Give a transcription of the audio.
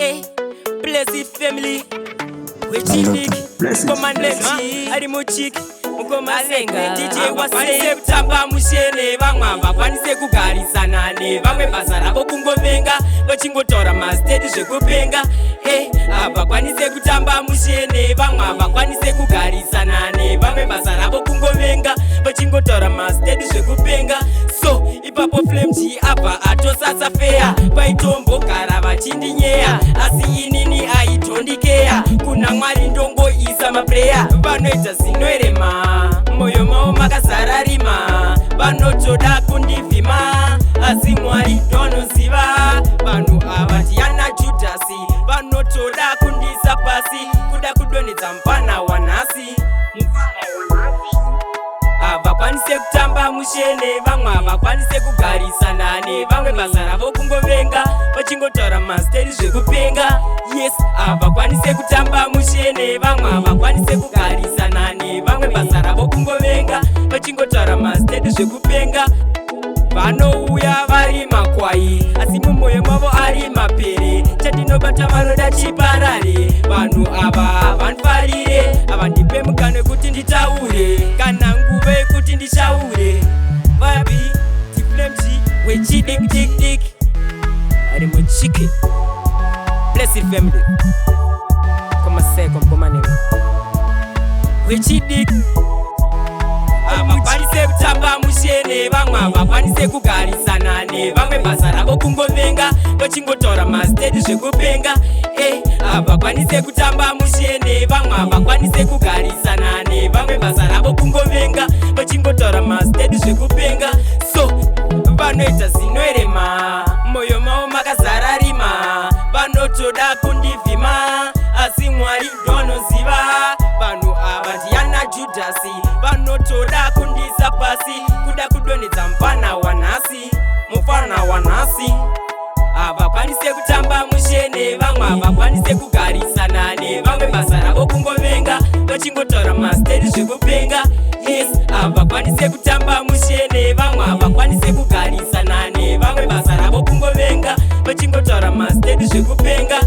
Blessed family. Wechini Komandechi Arimuchik Mukomasenga DJ Wakwanise kutamba mushene vamwe vakwanise kugarisana nevamwe basa ravo kungovenga vachingotaura mastate zvekupenga vakwanise kutamba mushene vamwe vakwanise kugarisana nevamwe basa ravo kungovenga vachingotaura mastate zvekupenga. So ipapo Flamg abva atosasa feya vaitombogara vachindinyeya asi inini aitondikeya kuna Mwari ndongoisa mapreya vanoita zinoerema moyo mavo makazara rima vanotoda kundivhima asi Mwari ndonoziva vanhu ava ndiyana Judhasi vanotoda kundisa pasi kuda kudonedza mufana wanhasi. Vakwanise kutamba mushene vamwe vakwanise kugarisana nevamwe basa ravo kungovenga vachingotaura mastate zvekupenga. Yes, vakwanise kutamba mushene vamwe vakwanise kugarisana nevamwe basa ravo kungovenga vachingotaura mastate zvekupenga. Vanouya vari makwai asi mumwoyo mavo ari mapere chandinobata vanoda chiparare. Vanhu ava vanofarire avandipe mukana kuti nditaure kana nguva yekuti ndishaure. Vapi Flamg wechidikdikdik ari muchiki. Blessed family komaseko mkomanemo wechidik vakwanise kutamba mushene vamwe vakwanise kugarisana nevamwe basa ravo kungovenga vachingotaura mastate zvekupenga. Vakwanise kutamba mushene vamwe vakwanise kugarisana nevamwe basa ravo kungovenga vachingotaura mastate zvekupenga. So vanoita zinoerema moyo mavo makazara rima vanotoda kundivhima asi Mwari ndonoziva vanhu ava ndiyana Judhasi vanotoda kundisa pasi kuda kudonedza mufana wanhasi mufana wanhasi. Vakwanise kutamba mushene vamwe vakwanise kugarisana nevamwe basa ravo kungovenga vachingotaura mastate zvekupenga. Yes, vakwanise kutamba mushene vamwe vakwanise kugarisana nevamwe basa ravo kungovenga vachingotaura mastate zvekupenga.